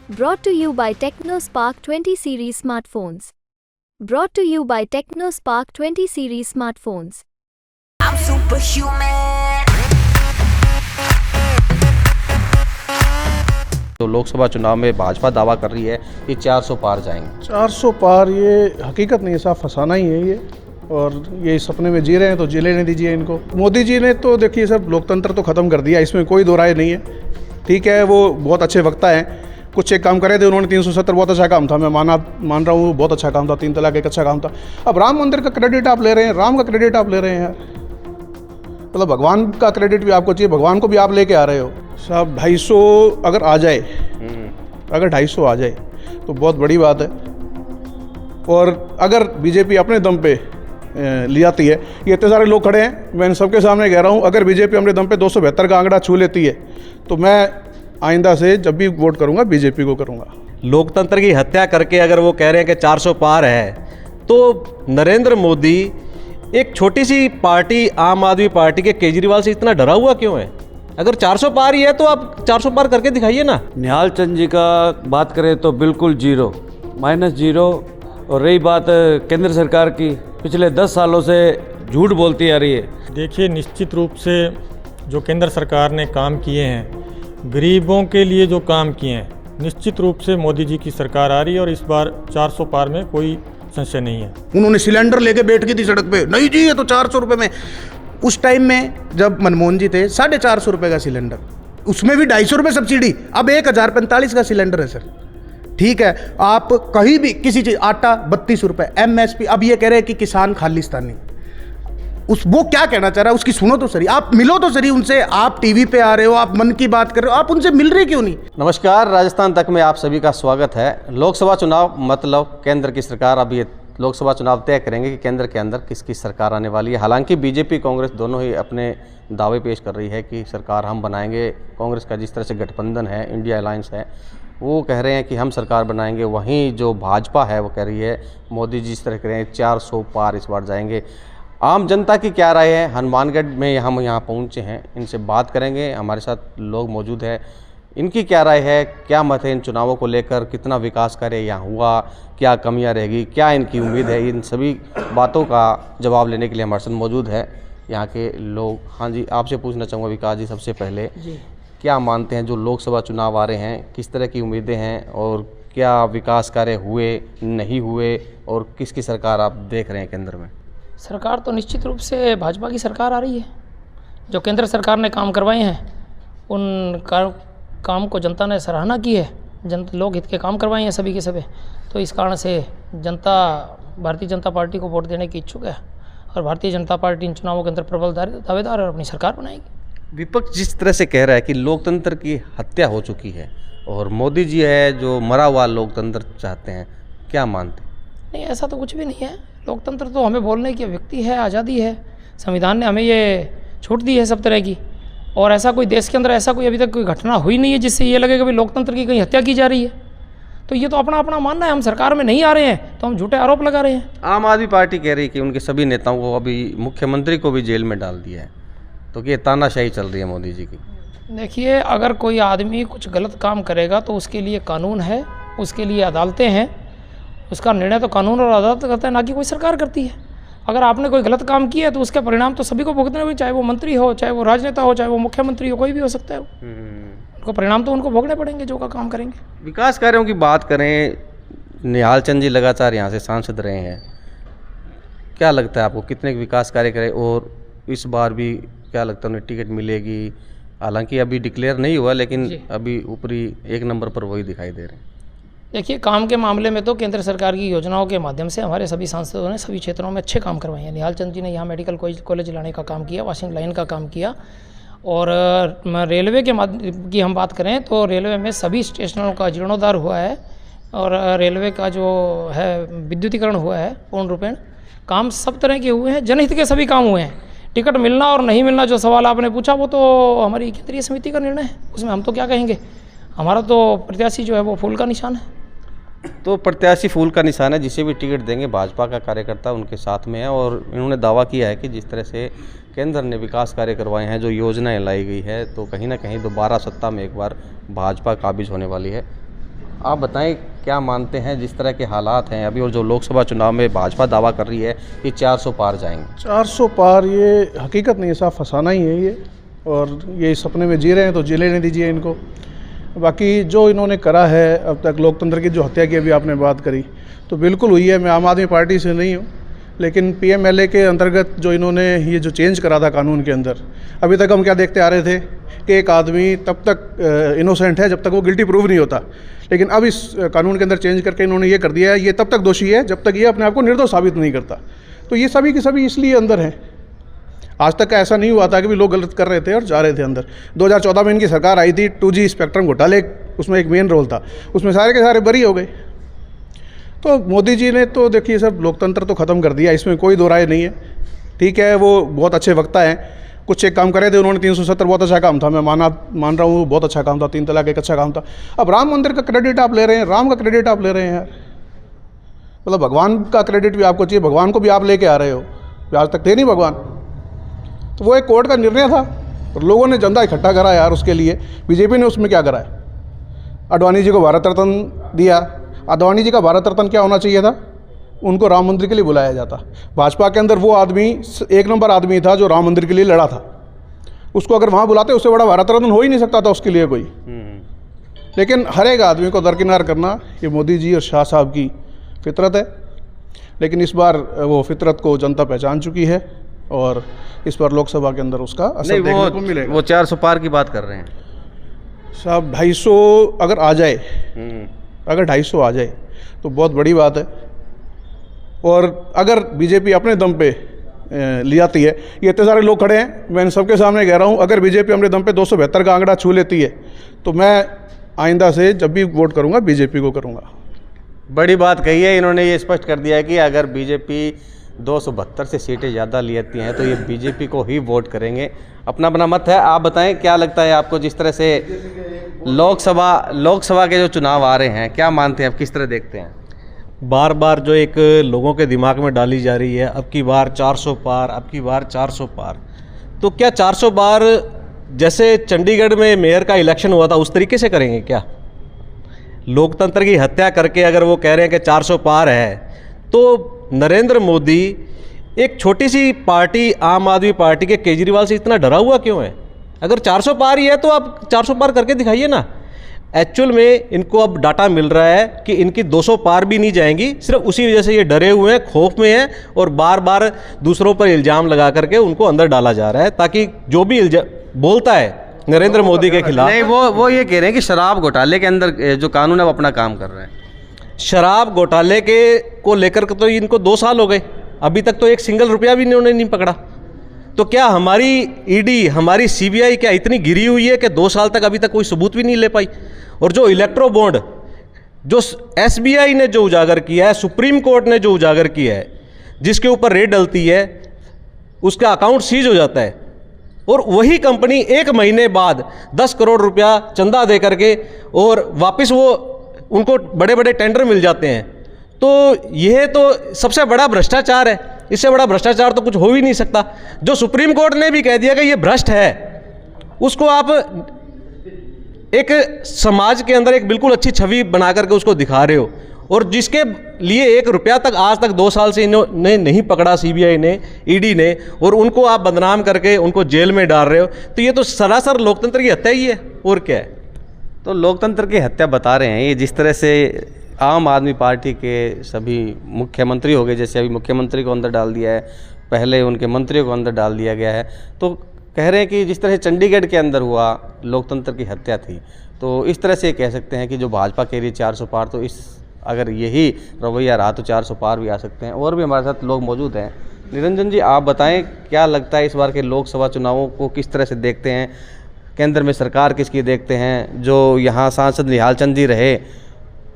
Brought to you by TechnoSpark 20 series smartphones. Brought to you by TechnoSpark 20 series smartphones. I'm superhuman. तो लोकसभा चुनाव में भाजपा दावा कर रही है कि 400 पार जाएंगे। 400 पार ये हकीकत नहीं है, साफ फसाना ही है ये। और ये सपने में जी रहे हैं तो जी लेने दीजिए इनको। मोदी जी ने तो देखिए सर लोकतंत्र तो ख़त्म कर दिया, इसमें कोई दो राय नहीं है। ठीक है, वो बहुत अच्छे वक्ता हैं, कुछ एक काम करे थे उन्होंने। 370 बहुत अच्छा काम था, मैं मान रहा हूँ, बहुत अच्छा काम था। 3 तलाक एक अच्छा काम था। अब राम मंदिर का क्रेडिट आप ले रहे हैं, राम का क्रेडिट आप ले रहे हैं यार। मतलब भगवान का क्रेडिट भी आपको चाहिए, भगवान को भी आप लेके आ रहे हो साहब। 250 अगर आ जाए, अगर 250 आ जाए तो बहुत बड़ी बात है। और अगर बीजेपी अपने दम पे ले आती है, ये इतने सारे लोग खड़े हैं, मैं इन सबके सामने कह रहा हूँ, अगर बीजेपी अपने दम पे 272 का आंकड़ा छू लेती है तो मैं आइंदा से जब भी वोट करूँगा बीजेपी को करूँगा। लोकतंत्र की हत्या करके अगर वो कह रहे हैं कि 400 पार है, तो नरेंद्र मोदी एक छोटी सी पार्टी आम आदमी पार्टी के केजरीवाल से इतना डरा हुआ क्यों है? अगर 400 पार ही है तो आप 400 पार करके दिखाइए ना। निहाल चंद जी का बात करें तो बिल्कुल जीरो, -0। और रही बात केंद्र सरकार की, पिछले 10 सालों से झूठ बोलती आ रही है। देखिए, निश्चित रूप से जो केंद्र सरकार ने काम किए हैं, गरीबों के लिए जो काम किए हैं, निश्चित रूप से मोदी जी की सरकार आ रही है और इस बार 400 पार में कोई संशय नहीं है। उन्होंने सिलेंडर लेके बैठ गई थी सड़क पे, नहीं जी ये तो 400 रुपये में। उस टाइम में जब मनमोहन जी थे 450 रुपये का सिलेंडर, उसमें भी 250 रुपये सब्सिडी। अब 1045 का सिलेंडर है सर। ठीक है, आप कहीं भी किसी चीज़, आटा 32 रुपये MSP। अब ये कह रहे हैं कि किसान खालिस्तानी, वो क्या कहना चाह रहा है उसकी सुनो तो सही, आप मिलो तो सही उनसे। आप टीवी पे आ रहे हो, आप मन की बात कर रहे हो, आप उनसे मिल रहे क्यों नहीं? नमस्कार, राजस्थान तक में आप सभी का स्वागत है। लोकसभा चुनाव मतलब केंद्र की सरकार। अब ये लोकसभा चुनाव तय करेंगे कि केंद्र के अंदर किसकी सरकार आने वाली है। हालांकि बीजेपी कांग्रेस दोनों ही अपने दावे पेश कर रही है कि सरकार हम बनाएंगे। कांग्रेस का जिस तरह से गठबंधन है, इंडिया अलायंस है, वो कह रहे हैं कि हम सरकार बनाएंगे। वहीं जो भाजपा है वो कह रही है मोदी जी जिस तरह कह रहे हैं 400 पार इस बार जाएंगे। आम जनता की क्या राय है? हनुमानगढ़ में हम यहाँ पहुँचे हैं, इनसे बात करेंगे। हमारे साथ लोग मौजूद हैं, इनकी क्या राय है, क्या मत है इन चुनावों को लेकर, कितना विकास कार्य यहाँ हुआ, क्या कमियाँ रहेगी, क्या इनकी उम्मीद है। इन सभी बातों का जवाब लेने के लिए हमारे साथ मौजूद है यहाँ के लोग। हाँ जी, आपसे पूछना चाहूँगा विकास जी, सबसे पहले जी क्या मानते हैं जो लोकसभा चुनाव आ रहे हैं, किस तरह की उम्मीदें हैं और क्या विकास कार्य हुए नहीं हुए, और किसकी सरकार आप देख रहे हैं केंद्र में? सरकार तो निश्चित रूप से भाजपा की सरकार आ रही है। जो केंद्र सरकार ने काम करवाए हैं उन काम को जनता ने सराहना की है। लोग हित के काम करवाए हैं सभी के सभी, तो इस कारण से जनता भारतीय जनता पार्टी को वोट देने की इच्छुक है और भारतीय जनता पार्टी इन चुनावों के अंदर प्रबल दावेदार और अपनी सरकार बनाएगी। विपक्ष जिस तरह से कह रहा है कि लोकतंत्र की हत्या हो चुकी है और मोदी जी है जो मरा हुआ लोकतंत्र चाहते हैं, क्या मानते हैं? नहीं, ऐसा तो कुछ भी नहीं है। लोकतंत्र तो हमें बोलने की व्यक्ति है, आज़ादी है। संविधान ने हमें ये छूट दी है सब तरह की, और ऐसा कोई देश के अंदर ऐसा कोई अभी तक कोई घटना हुई नहीं है जिससे ये लगे कि भाई लोकतंत्र की कहीं हत्या की जा रही है। तो ये तो अपना अपना मानना है। हम सरकार में नहीं आ रहे हैं तो हम झूठे आरोप लगा रहे हैं। आम आदमी पार्टी कह रही है कि उनके सभी नेताओं को, अभी मुख्यमंत्री को भी जेल में डाल दिया है, तो ये तानाशाही चल रही है मोदी जी की। देखिए, अगर कोई आदमी कुछ गलत काम करेगा तो उसके लिए कानून है, उसके लिए अदालतें हैं। उसका निर्णय तो कानून और अदालत करता है, ना कि कोई सरकार करती है। अगर आपने कोई गलत काम किया है तो उसके परिणाम तो सभी को भुगतने होंगे, चाहे वो मंत्री हो, चाहे वो राजनेता हो, चाहे वो मुख्यमंत्री हो, कोई भी हो सकता है। उनको परिणाम तो उनको भोगने पड़ेंगे जो का काम करेंगे। विकास कार्यों की बात करें, निहाल चंद जी लगातार यहाँ से सांसद रहे हैं, क्या लगता है आपको कितने विकास कार्य करें और इस बार भी क्या लगता है उन्हें टिकट मिलेगी? हालांकि अभी डिक्लेयर नहीं हुआ, लेकिन अभी ऊपरी 1 नंबर पर वही दिखाई दे रहे हैं। देखिए, काम के मामले में तो केंद्र सरकार की योजनाओं के माध्यम से हमारे सभी सांसदों ने सभी क्षेत्रों में अच्छे काम करवाए हैं। निहाल चंद जी ने यहाँ मेडिकल कॉलेज लाने का काम किया, वॉशिंग लाइन का काम किया, और रेलवे के माध्यम की हम बात करें तो रेलवे में सभी स्टेशनों का जीर्णोद्धार हुआ है और रेलवे का जो है विद्युतीकरण हुआ है पूर्ण रूपेण। काम सब तरह के हुए हैं, जनहित के सभी काम हुए हैं। टिकट मिलना और नहीं मिलना जो सवाल आपने पूछा वो तो हमारी केंद्रीय समिति का निर्णय है, उसमें हम तो क्या कहेंगे। हमारा तो प्रत्याशी जो है वो फूल का निशान है। तो प्रत्याशी फूल का निशान है, जिसे भी टिकट देंगे भाजपा का कार्यकर्ता उनके साथ में है। और इन्होंने दावा किया है कि जिस तरह से केंद्र ने विकास कार्य करवाए हैं, जो योजनाएं लाई गई है, तो कहीं ना कहीं दोबारा सत्ता में एक बार भाजपा काबिज होने वाली है। आप बताएं क्या मानते हैं जिस तरह के हालात हैं अभी और जो लोकसभा चुनाव में भाजपा दावा कर रही है कि 400 पार जाएंगे? 400 पार ये हकीकत नहीं है, साफ फसाना ही है ये, और ये सपने में जी रहे हैं तो जी लेने दीजिए इनको। बाकी जो इन्होंने करा है अब तक, लोकतंत्र की जो हत्या की अभी आपने बात करी तो बिल्कुल हुई है। मैं आम आदमी पार्टी से नहीं हूँ, लेकिन PMLA के अंतर्गत जो इन्होंने ये जो चेंज करा था कानून के अंदर, अभी तक हम क्या देखते आ रहे थे कि एक आदमी तब तक इनोसेंट है जब तक वो गिल्टी प्रूव नहीं होता, लेकिन अब इस कानून के अंदर चेंज करके इन्होंने ये कर दिया है ये तब तक दोषी है जब तक ये अपने आप को निर्दोष साबित नहीं करता। तो ये सभी के सभी इसलिए अंदर हैं। आज तक का ऐसा नहीं हुआ था कि भी लोग गलत कर रहे थे और जा रहे थे अंदर। 2014 में इनकी सरकार आई थी, 2G स्पेक्ट्रम घोटाले उसमें एक मेन रोल था, उसमें सारे के सारे बरी हो गए। तो मोदी जी ने तो देखिए सब लोकतंत्र तो ख़त्म कर दिया, इसमें कोई दो राय नहीं है। ठीक है, वो बहुत अच्छे वक्ता हैं, कुछ एक काम करे थे उन्होंने, 370 बहुत अच्छा काम था, मैं मान रहा हूँ बहुत अच्छा काम था, 3 तलाक एक अच्छा काम था। अब राम मंदिर का क्रेडिट आप ले रहे हैं, राम का क्रेडिट आप ले रहे हैं यार, मतलब भगवान का क्रेडिट भी आपको चाहिए, भगवान को भी आप लेके आ रहे हो, आज तक थे नहीं भगवान। तो वो एक कोर्ट का निर्णय था और लोगों ने चंदा इकट्ठा करा यार उसके लिए। बीजेपी ने उसमें क्या करा है? अडवाणी जी को भारत रत्न दिया। अडवाणी जी का भारत रत्न क्या होना चाहिए था? उनको राम मंदिर के लिए बुलाया जाता। भाजपा के अंदर वो आदमी 1 नंबर आदमी था जो राम मंदिर के लिए लड़ा था, उसको अगर वहाँ बुलाते उससे बड़ा भारत रत्न हो ही नहीं सकता था उसके लिए कोई। लेकिन हर एक आदमी को दरकिनार करना ये मोदी जी और शाह साहब की फितरत है, लेकिन इस बार वो फितरत को जनता पहचान चुकी है और इस बार लोकसभा के अंदर उसका असर देखने को मिलेगा। वो 400 पार की बात कर रहे हैं साहब। 250 अगर आ जाए, अगर 250 आ जाए तो बहुत बड़ी बात है। और अगर बीजेपी अपने दम पे ले आती है, ये इतने सारे लोग खड़े हैं, मैं इन सबके सामने कह रहा हूँ, अगर बीजेपी अपने दम पे 272 का आंकड़ा छू लेती है तो मैं आइंदा से जब भी वोट करूँगा बीजेपी को करूँगा। बड़ी बात कही है इन्होंने, ये स्पष्ट कर दिया है कि अगर बीजेपी 272 से सीटें ज़्यादा लेती हैं तो ये बीजेपी को ही वोट करेंगे। अपना अपना मत है। आप बताएं क्या लगता है आपको, जिस तरह से लोकसभा के जो चुनाव आ रहे हैं, क्या मानते हैं आप, किस तरह देखते हैं? बार बार जो एक लोगों के दिमाग में डाली जा रही है, अब की बार 400 पार, अब की बार 400 पार, तो क्या 400 पार जैसे चंडीगढ़ में मेयर का इलेक्शन हुआ था उस तरीके से करेंगे क्या? लोकतंत्र की हत्या करके अगर वो कह रहे हैं कि 400 पार है, तो नरेंद्र मोदी एक छोटी सी पार्टी आम आदमी पार्टी के केजरीवाल से इतना डरा हुआ क्यों है? अगर 400 पार ही है तो आप 400 पार करके दिखाइए ना। एक्चुअल में इनको अब डाटा मिल रहा है कि इनकी 200 पार भी नहीं जाएंगी, सिर्फ उसी वजह से ये डरे हुए हैं, खौफ में हैं और बार बार दूसरों पर इल्ज़ाम लगा करके उनको अंदर डाला जा रहा है, ताकि जो भी बोलता है नरेंद्र मोदी के खिलाफ। नहीं, वो ये कह रहे हैं कि शराब घोटाले के अंदर जो कानून है वो अपना काम कर रहा है। शराब घोटाले के को लेकर के तो इनको 2 साल हो गए, अभी तक तो एक सिंगल रुपया भी इन्होंने नहीं पकड़ा। तो क्या हमारी ईडी, हमारी सीबीआई क्या इतनी गिरी हुई है कि 2 साल तक अभी तक कोई सबूत भी नहीं ले पाई? और जो इलेक्ट्रो बॉन्ड जो एसबीआई ने जो उजागर किया है, सुप्रीम कोर्ट ने जो उजागर किया है, जिसके ऊपर रेड डलती है उसका अकाउंट सीज हो जाता है और वही कंपनी 1 महीने बाद 10 करोड़ रुपया चंदा दे करके और वापस वो उनको बड़े बड़े टेंडर मिल जाते हैं। तो यह तो सबसे बड़ा भ्रष्टाचार है, इससे बड़ा भ्रष्टाचार तो कुछ हो ही नहीं सकता। जो सुप्रीम कोर्ट ने भी कह दिया कि ये भ्रष्ट है, उसको आप एक समाज के अंदर एक बिल्कुल अच्छी छवि बना करके उसको दिखा रहे हो, और जिसके लिए 1 रुपया तक आज तक 2 साल से इन्होंने नहीं पकड़ा सीबीआई ने, ईडी ने, और उनको आप बदनाम करके उनको जेल में डाल रहे हो, तो ये तो सरासर लोकतंत्र की हत्या ही है, और क्या है। तो लोकतंत्र की हत्या बता रहे हैं ये, जिस तरह से आम आदमी पार्टी के सभी मुख्यमंत्री हो गए, जैसे अभी मुख्यमंत्री को अंदर डाल दिया है, पहले उनके मंत्रियों को अंदर डाल दिया गया है, तो कह रहे हैं कि जिस तरह से चंडीगढ़ के अंदर हुआ लोकतंत्र की हत्या थी, तो इस तरह से कह सकते हैं कि जो भाजपा कह रही है 400 पार, तो इस अगर यही रवैया रहा तो 400 पार भी आ सकते हैं। और भी हमारे साथ लोग मौजूद हैं। निरंजन जी, आप बताएं क्या लगता है इस बार के लोकसभा चुनावों को किस तरह से देखते हैं? केंद्र में सरकार किसकी देखते हैं? जो यहाँ सांसद निहाल चंद जी रहे,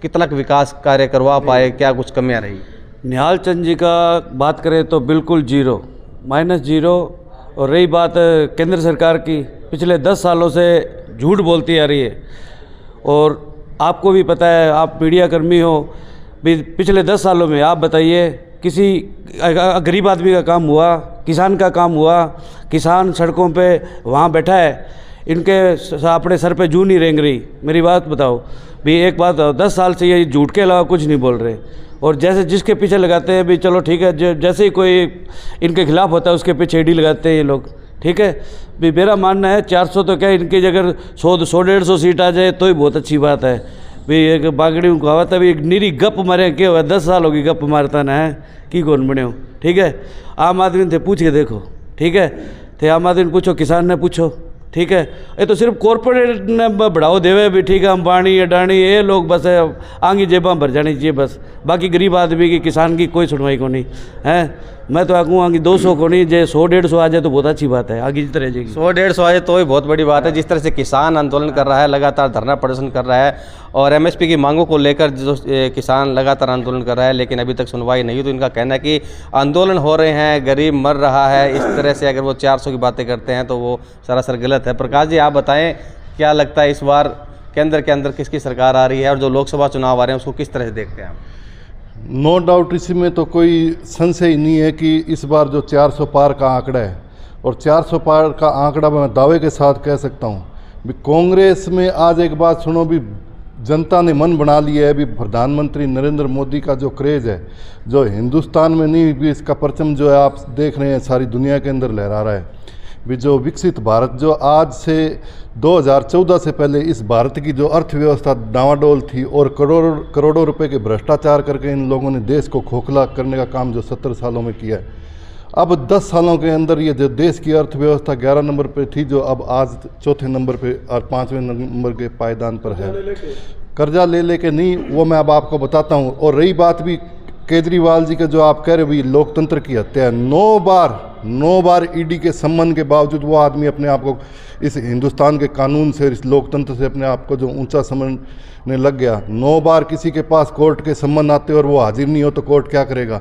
कितना विकास कार्य करवा पाए, क्या कुछ कमियाँ रही? निहाल चंद जी का बात करें तो बिल्कुल -0। और रही बात केंद्र सरकार की, पिछले 10 सालों से झूठ बोलती आ रही है, और आपको भी पता है, आप मीडिया कर्मी हो, पिछले 10 सालों में आप बताइए किसी गरीब आदमी का काम हुआ, किसान का काम हुआ, किसान सड़कों पे वहाँ बैठा है, इनके अपने सर पे जू नहीं रेंग रही। मेरी बात बताओ भी, एक बात बताओ, 10 साल से ये झूठ के अलावा कुछ नहीं बोल रहे, और जैसे जिसके पीछे लगाते हैं भी चलो ठीक है, जैसे ही कोई इनके खिलाफ होता है उसके पीछे ईडी लगाते हैं ये लोग, ठीक है। भी मेरा मानना है 400 तो क्या, इनकी जगह 100-150 सीट आ जाए तो ही बहुत अच्छी बात है। भी एक बागड़ी कहावत है, भी एक निरी गप मारे क्या हुआ, 10 साल होगी गप मारता ना है की कौन बने हो, ठीक है। आम आदमी थे पूछ के देखो, ठीक है, थे आम आदमी ने पूछो, किसान ने पूछो, ठीक है। ये तो सिर्फ कॉरपोरेट ने बढ़ाओ देवे भी, ठीक है, अंबानी अडानी ये लोग बस आगे जेबा भर जानी चाहिए बस, बाकी गरीब आदमी की किसान की कोई सुनवाई को नहीं है। मैं तो आगू आगे 200 को नहीं, जे 100-150 आ जाए तो बहुत अच्छी बात है, आगे जिस तरह जाएगी 100-150 आ जाए तो ही बहुत बड़ी बात है। जिस तरह से किसान आंदोलन कर रहा है, लगातार धरना प्रदर्शन कर रहा है, और एमएसपी की मांगों को लेकर जो किसान लगातार आंदोलन कर रहा है, लेकिन अभी तक सुनवाई नहीं हुई। तो इनका कहना है कि आंदोलन हो रहे हैं, गरीब मर रहा है, इस तरह से अगर वो 400 की बातें करते हैं तो वो सरासर गलत है। प्रकाश जी, आप बताएं क्या लगता है इस बार केंद्र के अंदर किसकी सरकार आ रही है, और जो लोकसभा चुनाव आ रहे हैं उसको किस तरह से देखते हैं आप? नो डाउट इसी में तो कोई संशय ही नहीं है कि इस बार जो 400 पार का आंकड़ा है, और 400 पार का आंकड़ा मैं दावे के साथ कह सकता हूँ भी कांग्रेस में आज एक बात सुनो भी, जनता ने मन बना लिया है भी प्रधानमंत्री नरेंद्र मोदी का जो क्रेज़ है, जो हिंदुस्तान में नहीं भी इसका परचम जो है आप देख रहे हैं सारी दुनिया के अंदर लहरा रहा है भी, जो विकसित भारत जो आज से 2014 से पहले इस भारत की जो अर्थव्यवस्था डावाडोल थी, और करोड़ों रुपए के भ्रष्टाचार करके इन लोगों ने देश को खोखला करने का काम जो 70 सालों में किया है, अब 10 सालों के अंदर ये जो देश की अर्थव्यवस्था 11 नंबर पे थी, जो अब आज चौथे नंबर पे और 5वें नंबर के पायदान पर है। कर्जा ले लेके नहीं, वो मैं अब आपको बताता हूँ। और रही बात भी केजरीवाल जी का जो आप कह रहे हो भी लोकतंत्र की हत्या है, 9 बार ईडी के सम्मन के बावजूद वो आदमी अपने आप को इस हिंदुस्तान के कानून से, इस लोकतंत्र से अपने आप को जो ऊंचा समझने लग गया। 9 बार किसी के पास कोर्ट के सम्मन आते और वो हाजिर नहीं हो तो कोर्ट क्या करेगा,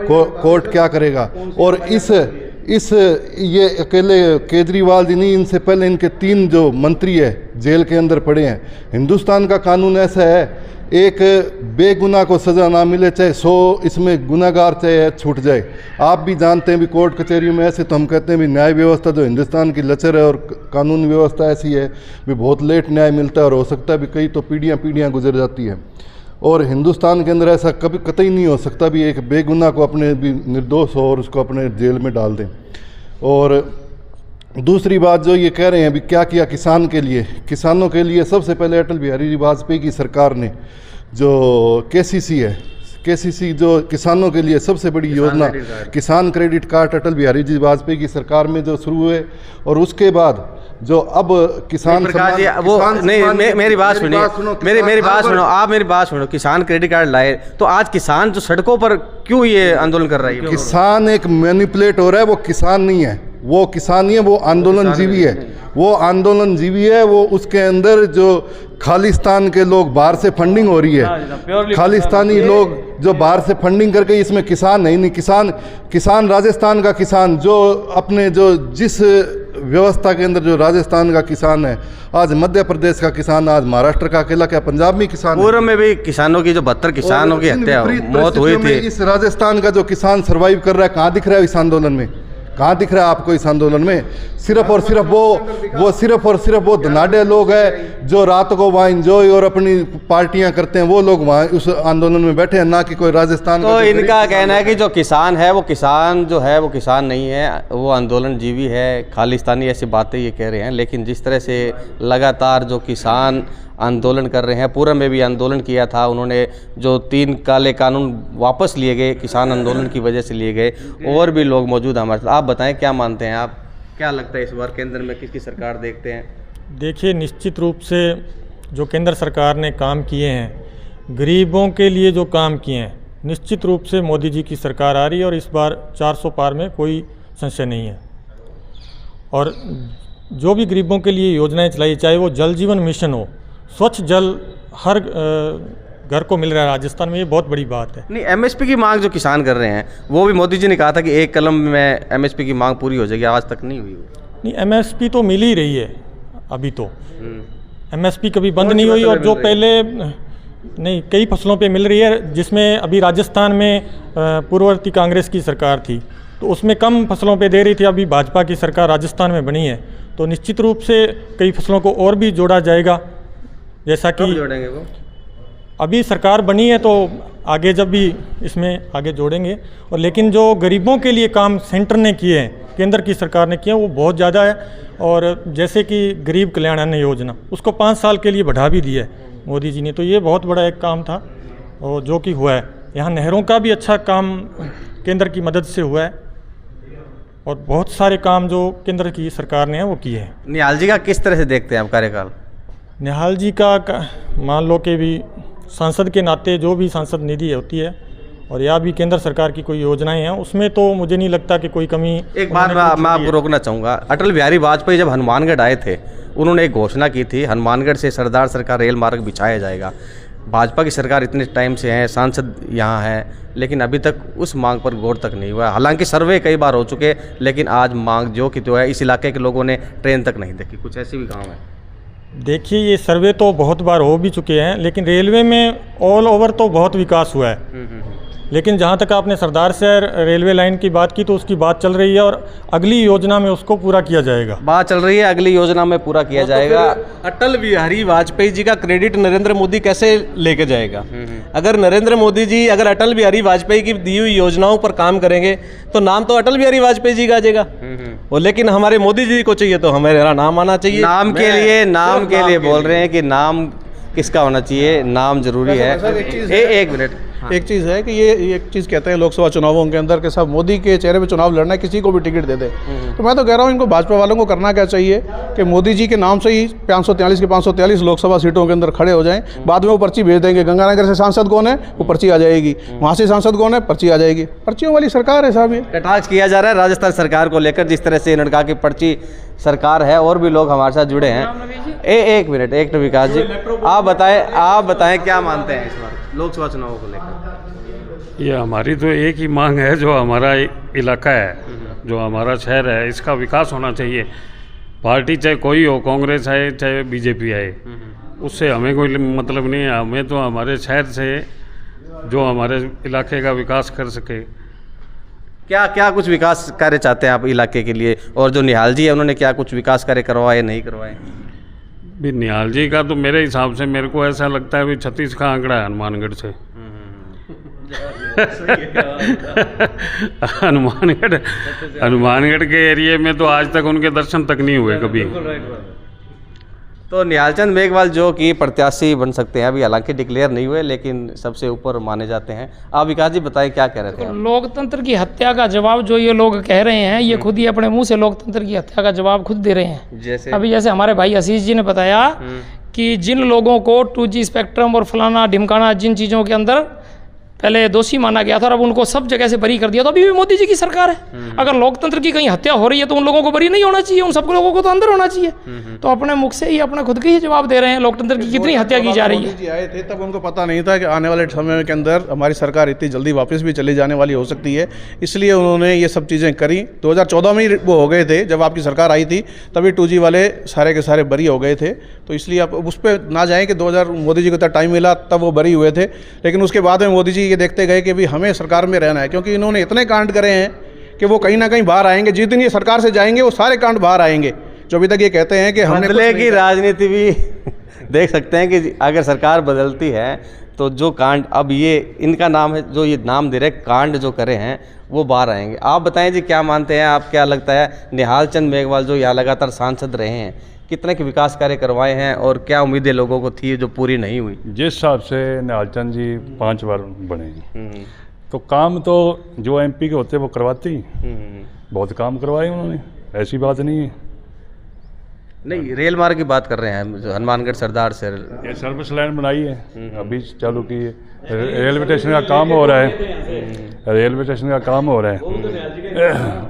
कोर्ट क्या करेगा। और इस ये अकेले केजरीवाल जी नहीं, इनसे पहले इनके 3 जो मंत्री है जेल के अंदर पड़े हैं। हिंदुस्तान का कानून ऐसा है, एक बेगुनाह को सज़ा ना मिले चाहे 100 इसमें गुनाहगार चाहे छूट जाए। आप भी जानते हैं भी कोर्ट कचहरियों में ऐसे तो हम कहते हैं भी न्याय व्यवस्था जो हिंदुस्तान की लचर है, और कानून व्यवस्था ऐसी है भी बहुत लेट न्याय मिलता है, और हो सकता है भी कई तो पीढ़ियाँ गुजर जाती है। और हिंदुस्तान के अंदर ऐसा कभी कतई नहीं हो सकता भी एक बेगुनाह को अपने भी निर्दोष हो और उसको अपने जेल में डाल दें। और दूसरी बात जो ये कह रहे हैं भी क्या किया किसान के लिए, किसानों के लिए सबसे पहले अटल बिहारी वाजपेयी की सरकार ने जो केसीसी है, केसीसी जो किसानों के लिए सबसे बड़ी योजना, किसान क्रेडिट कार्ड अटल बिहारी जी वाजपेयी की सरकार में जो शुरू हुए, और उसके बाद जो अब किसान मेरी बात सुनिए, मेरी बात सुनो, आप मेरी बात सुनो। किसान क्रेडिट कार्ड लाए तो आज किसान जो सड़कों पर क्यों ये आंदोलन कर रहा है? किसान एक मैनिपुलेट हो रहा है, वो किसान नहीं है, वो किसान नहीं है, वो आंदोलन जीवी है, वो आंदोलन जीवी है। वो उसके अंदर जो खालिस्तान के लोग बाहर से फंडिंग हो रही है, खालिस्तानी लोग जो बाहर से फंडिंग करके, इसमें किसान नहीं, किसान राजस्थान का किसान जो अपने जो जिस व्यवस्था के अंदर जो राजस्थान का किसान है, आज मध्य प्रदेश का किसान, आज महाराष्ट्र का अकेला क्या पंजाब में किसान, पूर्व में भी किसानों की जो 72 किसानों की हत्या मौत हुई थी, इस राजस्थान का जो किसान सर्वाइव कर रहा है, कहाँ दिख रहा है इस आंदोलन में? कहाँ दिख रहा है आपको इस आंदोलन में? सिर्फ और सिर्फ वो धनाढ़े लोग हैं जो रात को वहाँ इंजॉय और अपनी पार्टियां करते हैं, वो लोग वहाँ उस आंदोलन में बैठे हैं, ना कि कोई राजस्थान। तो इनका कहना है कि जो किसान है वो किसान जो है वो किसान नहीं है, वो आंदोलन जीवी है, खालिस्तानी, ऐसी बातें ये कह रहे हैं। लेकिन जिस तरह से लगातार जो किसान आंदोलन कर रहे हैं, पूर्व में भी आंदोलन किया था उन्होंने, जो 3 काले कानून वापस लिए गए किसान आंदोलन की वजह से लिए गए, और भी लोग मौजूद हैं हमारे साथ। आप बताएं क्या मानते हैं आप, क्या लगता है इस बार केंद्र में किसकी सरकार देखते हैं? देखिए, निश्चित रूप से जो केंद्र सरकार ने काम किए हैं, गरीबों के लिए जो काम किए हैं, निश्चित रूप से मोदी जी की सरकार आ रही है, और इस बार 400 पार में कोई संशय नहीं है। और जो भी गरीबों के लिए योजनाएं चलाई, चाहे वो जल जीवन मिशन हो, स्वच्छ जल हर घर को मिल रहा है राजस्थान में, ये बहुत बड़ी बात है। नहीं, एमएसपी की मांग जो किसान कर रहे हैं, वो भी मोदी जी ने कहा था कि 1 कलम में एमएसपी की मांग पूरी हो जाएगी, आज तक नहीं हुई। नहीं, एमएसपी तो मिल ही रही है अभी तो, एमएसपी कभी बंद नहीं हुई, और जो पहले नहीं कई फसलों पे मिल रही है, जिसमें अभी राजस्थान में पूर्ववर्ती कांग्रेस की सरकार थी, तो उसमें कम फसलों पे दे रही थी। अभी भाजपा की सरकार राजस्थान में बनी है तो निश्चित रूप से कई फसलों को और भी जोड़ा जाएगा। जैसा कि जोड़ेंगे वो अभी सरकार बनी है तो आगे जब भी इसमें आगे जोड़ेंगे। और लेकिन जो गरीबों के लिए काम सेंटर ने किए हैं, केंद्र की सरकार ने किए हैं, वो बहुत ज़्यादा है। और जैसे कि गरीब कल्याण अन्न योजना, उसको 5 साल के लिए बढ़ा भी दिया है मोदी जी ने, तो ये बहुत बड़ा एक काम था और जो कि हुआ है। यहाँ नहरों का भी अच्छा काम केंद्र की मदद से हुआ है और बहुत सारे काम जो केंद्र की सरकार ने वो किए हैं। निहाल जी का किस तरह से देखते हैं आप कार्यकाल? निहाल जी का मान लो कि भी सांसद के नाते जो भी सांसद निधि होती है और या भी केंद्र सरकार की कोई योजनाएं हैं, उसमें तो मुझे नहीं लगता कि कोई कमी। एक बात मैं आपको रोकना चाहूँगा। अटल बिहारी वाजपेयी जब हनुमानगढ़ आए थे, उन्होंने एक घोषणा की थी, हनुमानगढ़ से सरदार सरकार रेल मार्ग बिछाया जाएगा। भाजपा की सरकार इतने टाइम से है, सांसद यहाँ है, लेकिन अभी तक उस मांग पर गौर तक नहीं हुआ। हालांकि सर्वे कई बार हो चुके, लेकिन आज मांग जो कि तो है, इस इलाके के लोगों ने ट्रेन तक नहीं देखी। कुछ ऐसे भी गाँव हैं। देखिए, ये सर्वे तो बहुत बार हो भी चुके हैं, लेकिन रेलवे में ऑल ओवर तो बहुत विकास हुआ है। लेकिन जहाँ तक आपने सरदार शहर रेलवे लाइन की बात की, तो उसकी बात चल रही है और अगली योजना में उसको पूरा किया जाएगा। बात चल रही है, अगली योजना में पूरा किया जाएगा। अटल बिहारी वाजपेयी जी का क्रेडिट नरेंद्र मोदी कैसे लेके जाएगा? अगर नरेंद्र मोदी जी अगर अटल बिहारी वाजपेयी की दी हुई योजनाओं पर काम करेंगे तो नाम तो अटल बिहारी वाजपेयी जी का आ जाएगा। और लेकिन हमारे मोदी जी को चाहिए तो हमारा नाम आना चाहिए। नाम के लिए बोल रहे हैं कि नाम किसका होना चाहिए, नाम जरूरी है। एक मिनट, एक चीज़ है कि ये एक चीज़ कहते हैं लोकसभा चुनावों के अंदर के सब मोदी के चेहरे पे चुनाव लड़ना है, किसी को भी टिकट दे दे। तो मैं तो कह रहा हूँ इनको भाजपा वालों को करना क्या चाहिए कि मोदी जी के नाम से ही 543 के 543 लोकसभा सीटों के अंदर खड़े हो जाएं। बाद में वो पर्ची भेज देंगे, गंगानगर से सांसद कौन है वो पर्ची आ जाएगी, वहाँ से सांसद कौन है पर्ची आ जाएगी। पर्चियों वाली सरकार है साहब। ये कटाक्ष किया जा रहा है राजस्थान सरकार को लेकर, जिस तरह से इन्होंने कहा कि पर्ची सरकार है। और भी लोग हमारे साथ जुड़े हैं। एक मिनट, एक तो विकास जी आप बताएं क्या मानते हैं इस बार लोकसभा चुनावों को लेकर? ये हमारी तो एक ही मांग है, जो हमारा इलाका है, जो हमारा शहर है, इसका विकास होना चाहिए। पार्टी चाहे कोई हो, कांग्रेस है चाहे बीजेपी है, उससे हमें कोई मतलब नहीं है। हमें तो हमारे शहर से जो हमारे इलाके का विकास कर सके। क्या कुछ विकास कार्य चाहते हैं आप इलाके के लिए? और जो निहाल जी है, उन्होंने क्या कुछ विकास कार्य करवाए नहीं करवाए? भी निहाल जी का तो मेरे हिसाब से मेरे को ऐसा लगता है भी 36 का आंकड़ा है हनुमानगढ़ से। हनुमानगढ़ के एरिया में तो आज तक उनके दर्शन तक नहीं हुए कभी। तो निहालचंद मेघवाल जो कि प्रत्याशी बन सकते हैं, अभी हालांकि डिक्लेयर नहीं हुए, लेकिन सबसे ऊपर माने जाते हैं। आप विकास जी बताएं क्या कह रहे थे? लोकतंत्र की हत्या का जवाब जो ये लोग कह रहे हैं, ये खुद ही अपने मुंह से लोकतंत्र की हत्या का जवाब खुद दे रहे हैं। जैसे हमारे भाई आशीष जी ने बताया कि जिन लोगों को 2G स्पेक्ट्रम और फलाना ढिमकाना जिन चीज़ों के अंदर पहले दोषी माना गया था और अब उनको सब जगह से बरी कर दिया, तो अभी भी मोदी जी की सरकार है। अगर लोकतंत्र की कहीं हत्या हो रही है तो उन लोगों को बरी नहीं होना चाहिए, उन सब लोगों को तो अंदर होना चाहिए। तो अपने मुख से ही अपने खुद के ही जवाब दे रहे हैं लोकतंत्र की कितनी हत्या की जा रही है। मोदी जी आए थे तब उनको पता नहीं था कि आने वाले समय के अंदर हमारी सरकार इतनी जल्दी वापस भी चली जाने वाली हो सकती है, इसलिए उन्होंने ये सब चीज़ें करी। 2014 में ही वो हो गए थे, जब आपकी सरकार आई थी तभी 2G वाले सारे के सारे बरी हो गए थे। तो इसलिए आप उस पर ना जाएँ कि 2000 मोदी जी को इतना टाइम मिला तब वो बरी हुए थे, लेकिन उसके बाद में मोदी जी ये देखते गए कि हमें सरकार में रहना है, क्योंकि इन्होंने इतने कांड करे हैं कि वो कहीं ना कहीं बाहर आएंगे। जिस दिन ये सरकार से जाएंगे वो सारे कांड बाहर आएंगे जो अभी तक ये कहते हैं कि हमने बदले की राजनीति भी देख सकते हैं कि अगर सरकार बदलती है तो जो कांड अब ये इनका नाम है, जो ये नाम दे रहे कांड जो करे हैं वो बाहर आएंगे। आप बताएं जी क्या मानते हैं, आप क्या लगता है निहालचंद मेघवाल जो यहाँ लगातार सांसद रहे हैं, कितने के विकास कार्य करवाए हैं और क्या उम्मीदें लोगों को थी जो पूरी नहीं हुई? जिस हिसाब से निहालचंद जी 5 बार बने, तो काम तो जो MP के होते वो करवाते ही, बहुत काम करवाए उन्होंने, ऐसी बात नहीं है। नहीं, रेल मार्ग की बात कर रहे हैं, जो हनुमानगढ़ सरदार से ये सर्विस लाइन बनाई है, अभी चालू की है। रेलवे स्टेशन का काम हो रहा है, रेलवे स्टेशन का काम हो रहा है,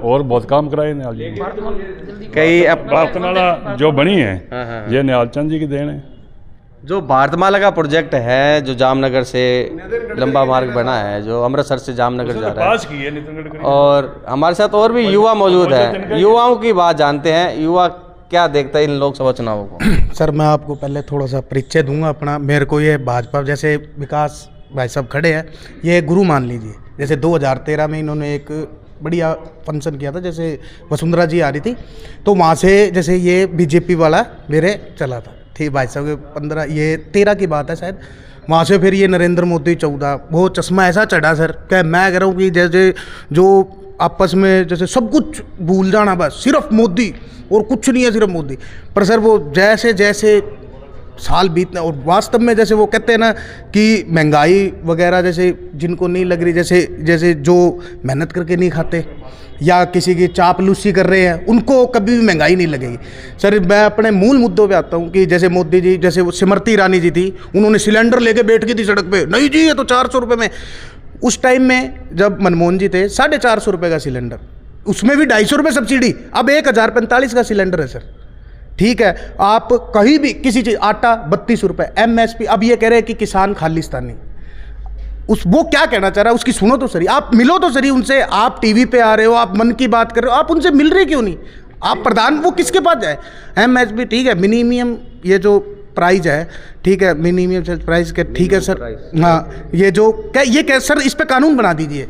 और बहुत काम कराए निहाल जी। कई भारतमाला जो बनी है ये निहालचंद जी की देन है। जो भारतमाला का प्रोजेक्ट है, जो जामनगर से लंबा मार्ग बना है, जो अमृतसर से जामनगर जा रहा है, और हमारे साथ और भी युवा मौजूद है। युवाओं की बात जानते हैं, युवा क्या देखता है इन लोकसभा चुनावों को? सर मैं आपको पहले थोड़ा सा परिचय दूंगा अपना। मेरे को ये भाजपा जैसे विकास भाई साहब खड़े हैं, ये गुरु मान लीजिए। जैसे 2013 में इन्होंने एक बढ़िया फंक्शन किया था, जैसे वसुंधरा जी आ रही थी तो वहाँ से जैसे ये बीजेपी वाला मेरे चला था, ठीक भाई साहब के 13 की बात है शायद, वहाँ से फिर ये नरेंद्र मोदी 14, वो चश्मा ऐसा चढ़ा सर क्या मैं कह रहा हूँ कि जैसे जो आपस में जैसे सब कुछ भूल जाना, बस सिर्फ मोदी और कुछ नहीं है, सिर्फ मोदी। पर सर वो जैसे जैसे साल बीतना और वास्तव में जैसे वो कहते हैं ना कि महंगाई वगैरह जैसे जिनको नहीं लग रही, जैसे जो मेहनत करके नहीं खाते या किसी की चापलूसी कर रहे हैं उनको कभी भी महंगाई नहीं लगेगी। सर मैं अपने मूल मुद्दों पे आता हूँ कि जैसे मोदी जी, जैसे वो स्मृति ईरानी जी थी, उन्होंने सिलेंडर लेके बैठ गई थी सड़क पे, नहीं जी ये तो 400 रुपये में। उस टाइम में जब मनमोहन जी थे 450 रुपये का सिलेंडर, उसमें भी 250 रुपये सब्सिडी, अब 1045 का सिलेंडर है सर, ठीक है। आप कहीं भी किसी चीज़ आटा 32 रुपये MSP, अब ये कह रहे हैं कि किसान खालिस्तानी, वो क्या कहना चाह रहा है उसकी सुनो तो सही, आप मिलो तो सही उनसे, आप टीवी पे आ रहे हो, आप मन की बात कर रहे हो, आप उनसे मिल रहे क्यों नहीं? आप प्रधान वो किसके पास जाए? MSP ठीक है, मिनिमम ये जो प्राइस है ठीक है, मिनिमम सेल प्राइस के ठीक है सर, हाँ ये जो क्या ये क्या सर, इस पे कानून बना दीजिए,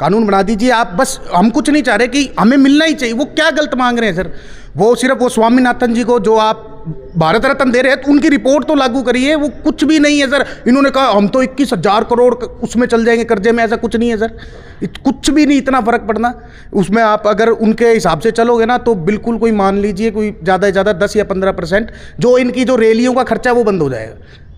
कानून बना दीजिए आप, बस हम कुछ नहीं चाह रहे कि हमें मिलना ही चाहिए। वो क्या गलत मांग रहे हैं सर? वो सिर्फ वो स्वामीनाथन जी को जो आप भारत रत्न दे रहे हैं तो उनकी रिपोर्ट तो लागू करिए, वो कुछ भी नहीं है सर। इन्होंने कहा हम तो 21,000 करोड़ उसमें चल जाएंगे कर्जे में, ऐसा कुछ नहीं है सर, कुछ भी नहीं इतना फर्क पड़ना उसमें। आप अगर उनके हिसाब से चलोगे ना तो बिल्कुल कोई मान लीजिए कोई ज़्यादा से ज़्यादा 10 या 15% जो इनकी जो रैलियों का खर्चा वो बंद हो जाएगा,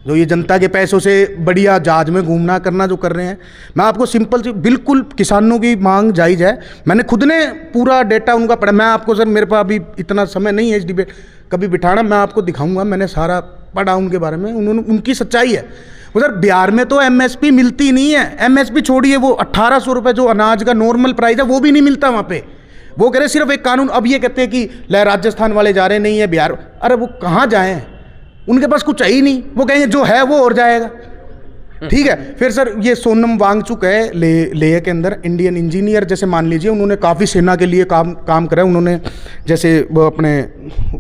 जो ये जनता के पैसों से बढ़िया जहाज में घूमना करना जो कर रहे हैं। मैं आपको सिंपल सी, बिल्कुल किसानों की मांग जायज़ है, मैंने खुद ने पूरा डेटा उनका पढ़ा। मैं आपको सर, मेरे पास अभी इतना समय नहीं है इस डिबेट कभी बिठाना, मैं आपको दिखाऊंगा, मैंने सारा पढ़ा उनके बारे में, उन्होंने उनकी सच्चाई है। वो सर बिहार में तो MSP मिलती नहीं है, MSP छोड़िए, वो 1800 रुपये जो अनाज का नॉर्मल प्राइस है वो भी नहीं मिलता वहाँ पे। वो कह रहे सिर्फ एक कानून, अब ये कहते हैं कि राजस्थान वाले जा रहे नहीं है बिहार, अरे वो कहाँ जाएँ, उनके पास कुछ है ही नहीं, वो कहेंगे जो है वो और जाएगा, ठीक है। फिर सर ये सोनम वांगचुक है लेह के अंदर, इंडियन इंजीनियर, जैसे मान लीजिए उन्होंने काफ़ी सेना के लिए काम करा, उन्होंने जैसे वो अपने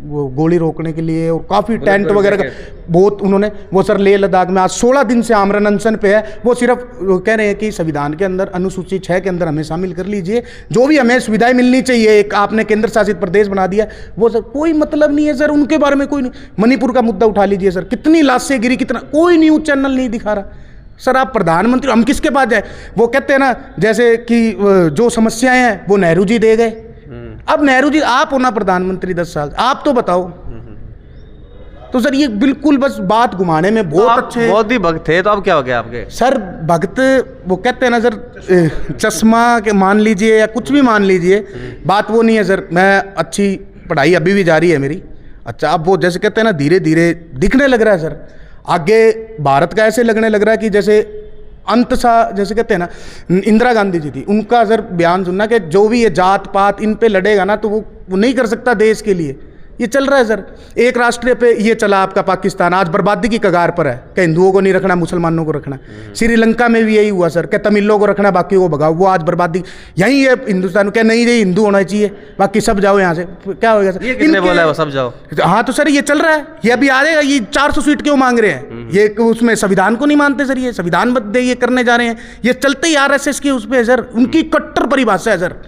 वो गोली रोकने के लिए और काफ़ी टेंट वगैरह का बहुत उन्होंने, वो सर लेह लद्दाख में आज 16 दिन से आमरण अनशन पे है। वो सिर्फ वो कह रहे हैं कि संविधान के अंदर अनुसूची 6 के अंदर हमें शामिल कर लीजिए, जो भी हमें सुविधाएं मिलनी चाहिए, एक आपने केंद्र शासित प्रदेश बना दिया, वो सर कोई मतलब नहीं है सर उनके बारे में, कोई नहीं। मणिपुर का मुद्दा उठा लीजिए सर, कितनी लाशें गिरी, कितना, कोई न्यूज़ चैनल नहीं दिखा रहा सर। आप प्रधानमंत्री, हम किसके पास जाए? वो कहते हैं ना जैसे कि जो समस्याएं हैं वो नेहरू जी दे गए, अब नेहरू जी आप होना प्रधानमंत्री 10 साल, आप तो बताओ। तो सर ये बिल्कुल बस बात घुमाने में बहुत तो अच्छे मोदी भक्त थे, तो अब क्या हो गया आपके? सर भक्त, वो कहते हैं ना सर चश्मा के मान लीजिए या कुछ भी मान लीजिए, बात वो नहीं है सर। मैं अच्छी पढ़ाई अभी भी जारी है मेरी, अच्छा अब वो जैसे कहते हैं ना धीरे धीरे दिखने लग रहा है सर, आगे भारत का ऐसे लगने लग रहा है कि जैसे अंत सा, जैसे कहते हैं ना इंदिरा गांधी जी थी, उनका सर बयान सुनना कि जो भी ये जात पात इन पे लड़ेगा ना तो वो नहीं कर सकता देश के लिए। ये चल रहा है सर, एक राष्ट्रीय पे ये चला आपका पाकिस्तान, आज बर्बादी की कगार पर है कि हिंदुओं को नहीं रखना, मुसलमानों को रखना। श्रीलंका में भी यही हुआ सर, क्या तमिलों को रखना, बाकी को भगाओ, वो आज बर्बादी। यहीं है हिंदुस्तान, क्या नहीं, ये हिंदू होना चाहिए, बाकी सब जाओ यहाँ से, क्या होगा सर? ये किसने बोला है वो सब जाओ? हाँ तो सर ये चल रहा है, ये अभी आ जाएगा। ये 400 सीट क्यों मांग रहे हैं? ये उसमें संविधान को नहीं मानते सर, ये संविधान बद्ध ये करने जा रहे हैं, ये चलते ही RSS के उस पर है सर, उनकी कट्टर परिभाषा है सर,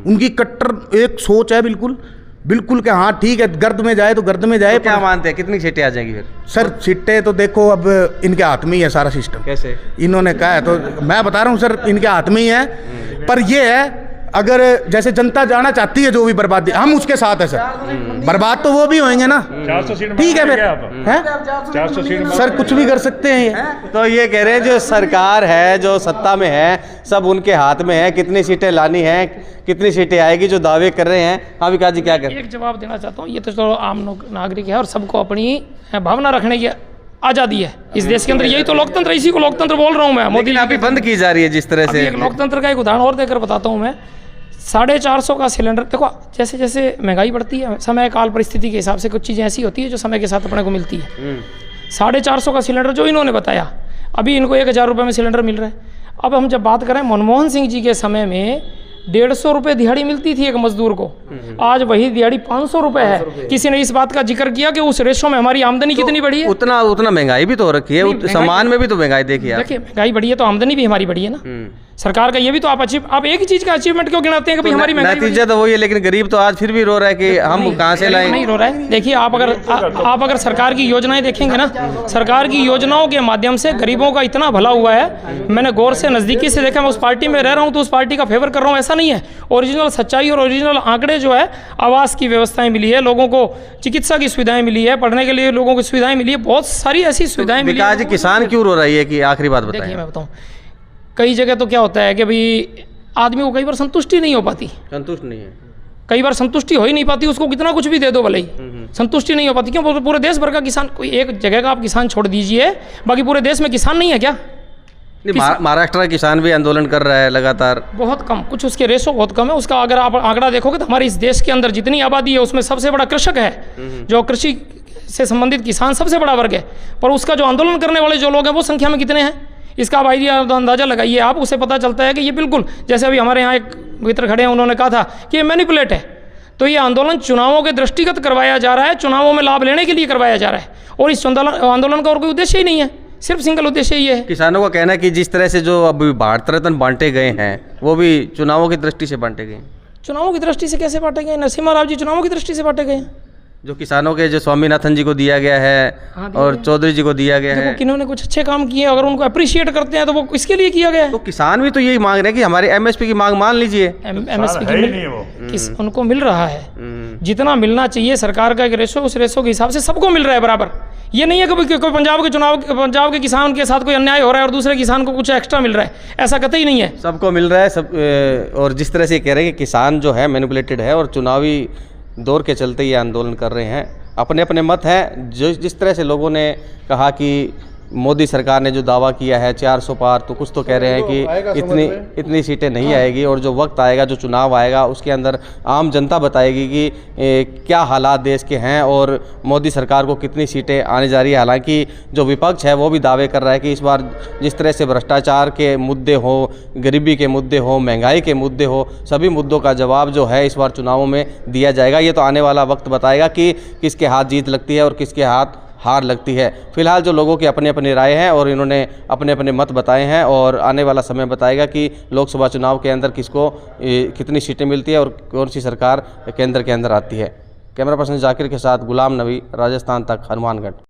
उनकी कट्टर एक सोच है बिल्कुल बिल्कुल कि हाँ ठीक है, गर्द में जाए तो गर्द में जाए। तो क्या मानते हैं कितनी सीटें आ जाएंगी फिर? सर सीटें तो देखो अब इनके हाथ में ही है सारा सिस्टम। कैसे? इन्होंने कहा है तो मैं बता रहा हूँ सर, इनके हाथ में ही है। पर ये है अगर जैसे जनता जाना चाहती है जो भी बर्बादी, हम उसके साथ है सर, बर्बाद तो वो भी होंगे ना, ठीक है फिर हैं 400 सीट सर कुछ भी कर सकते हैं ये। तो ये कह रहे हैं जो सरकार है, जो सत्ता में है, सब उनके हाथ में है, कितनी सीटें लानी है, कितनी सीटें आएगी, जो दावे कर रहे हैं। हाँ विकास जी क्या कर? एक जवाब देना चाहता हूँ, ये तो चलो आम नागरिक है और सबको अपनी भावना रखने की आज़ादी है इस देश के अंदर, यही तो लोकतंत्र, इसी को लोकतंत्र बोल रहा हूँ मैं। मोदी अभी बंद की जा रही है जिस तरह से। एक लोकतंत्र का एक उदाहरण और देकर बताता हूँ मैं, 450 का सिलेंडर, देखो जैसे जैसे महंगाई बढ़ती है, समय काल परिस्थिति के हिसाब से कुछ चीज़ें ऐसी होती है जो समय के साथ अपने को मिलती है। 450 का सिलेंडर जो इन्होंने बताया, अभी इनको 1000 रुपये में सिलेंडर मिल रहा है। अब हम जब बात करें मनमोहन सिंह जी के समय में 150 रुपये दिहाड़ी मिलती थी एक मजदूर को, आज वही दिहाड़ी 500 रुपये है। किसी ने इस बात का जिक्र किया कि उस रेशो में हमारी आमदनी कितनी बढ़ी है? उतना महंगाई भी तो हो रखी है, सामान में भी तो महंगाई देखिए महंगाई बढ़ी है तो आमदनी भी हमारी बढ़ी है ना। सरकार का ये भी तो आप एक ही चीज़ का अचीवमेंट क्यों गिनाते हैं कि भाई हमारी महंगाई नतीजा तो वही है, लेकिन गरीब तो आज फिर भी रो रहा है कि हम कहाँ से लाएंगे। नहीं रो रहा है। देखिए आप अगर सरकार की योजनाएं देखेंगे ना, सरकार की योजनाओं के माध्यम से गरीबों का इतना भला हुआ है। मैंने गौर से नज़दीकी से देखा, मैं उस पार्टी में रह रहा हूँ तो उस पार्टी का फेवर कर रहा हूँ ऐसा नहीं है। ओरिजिनल सच्चाई और ओरिजिनल आंकड़े जो है, आवास की व्यवस्थाएं मिली है, लोगों को चिकित्सा की सुविधाएं मिली है, पढ़ने के लिए लोगों की सुविधाएं मिली है, बहुत सारी ऐसी सुविधाएं मिली है। किसान क्यों रो रही है कि आखिरी बात बताइए। देखिए मैं बताऊँ, कई जगह तो क्या होता है कि भाई आदमी को कई बार संतुष्टि नहीं हो पाती, संतुष्ट नहीं है, कई बार संतुष्टि हो ही नहीं पाती, उसको कितना कुछ भी दे दो भले ही संतुष्टि नहीं हो पाती। क्यों? पूरे देश भर का किसान, कोई एक जगह का आप किसान छोड़ दीजिए, बाकी पूरे देश में किसान नहीं है क्या? महाराष्ट्र का किसान भी आंदोलन कर रहा है लगातार, बहुत कम, कुछ उसके रेशो बहुत कम है उसका। अगर आप आंकड़ा देखोगे तो हमारे इस देश के अंदर जितनी आबादी है उसमें सबसे बड़ा कृषक है, जो कृषि से संबंधित किसान सबसे बड़ा वर्ग है, पर उसका जो आंदोलन करने वाले जो लोग हैं वो संख्या में कितने हैं, इसका आप आइडिया अंदाज़ा लगाइए आप। उसे पता चलता है कि ये बिल्कुल, जैसे अभी हमारे यहाँ एक मित्र खड़े हैं, उन्होंने कहा था कि ये मैनिपुलेट है। तो ये आंदोलन चुनावों के दृष्टिगत करवाया जा रहा है, चुनावों में लाभ लेने के लिए करवाया जा रहा है, और इस आंदोलन का और कोई उद्देश्य ही नहीं है, सिर्फ सिंगल उद्देश्य ही है। किसानों का कहना है कि जिस तरह से जो अभी भारत रत्न बांटे गए हैं वो भी चुनावों की दृष्टि से बांटे गए। चुनावों की दृष्टि से कैसे बांटे गए? नरसिम्हा राव जी चुनावों की दृष्टि से बांटे गए। जो किसानों के, जो स्वामीनाथन जी को दिया गया है और चौधरी जी को दिया गया है, किन्होंने कुछ अच्छे काम किए, अगर उनको अप्रिशिएट करते हैं तो वो इसके लिए किया गया है। तो किसान भी तो यही मांग रहे हैं कि हमारी एमएसपी की मांग मान लीजिए। एमएसपी की उनको मिल रहा है जितना मिलना चाहिए। सरकार का एक रेशो, उस रेशो के हिसाब से सबको मिल रहा है बराबर। ये नहीं है कि कोई पंजाब के किसान के साथ कोई अन्याय हो रहा है और दूसरे किसान को कुछ एक्स्ट्रा मिल रहा है, ऐसा कतई नहीं है, सबको मिल रहा है सब। और जिस तरह से कह रहे हैं कि किसान जो है मैनिपुलेटेड है और चुनावी दौर के चलते ये आंदोलन कर रहे हैं, अपने अपने मत हैं। जिस तरह से लोगों ने कहा कि मोदी सरकार ने जो दावा किया है 400 पार, तो कुछ तो कह रहे हैं कि इतनी सीटें नहीं आएगी, और जो वक्त आएगा, जो चुनाव आएगा, उसके अंदर आम जनता बताएगी कि क्या हालात देश के हैं और मोदी सरकार को कितनी सीटें आने जा रही है। हालांकि जो विपक्ष है वो भी दावे कर रहा है कि इस बार जिस तरह से भ्रष्टाचार के मुद्दे हो, गरीबी के मुद्दे हो, महंगाई के मुद्दे हो, सभी मुद्दों का जवाब जो है इस बार चुनावों में दिया जाएगा। ये तो आने वाला वक्त बताएगा कि किसके हाथ जीत लगती है और किसके हाथ हार लगती है। फिलहाल जो लोगों की अपनी अपनी राय है और इन्होंने अपने अपने मत बताए हैं, और आने वाला समय बताएगा कि लोकसभा चुनाव के अंदर किसको कितनी सीटें मिलती है और कौन सी सरकार केंद्र के अंदर आती है। कैमरा पर्सन जाकिर के साथ गुलाम नबी, राजस्थान तक, हनुमानगढ़।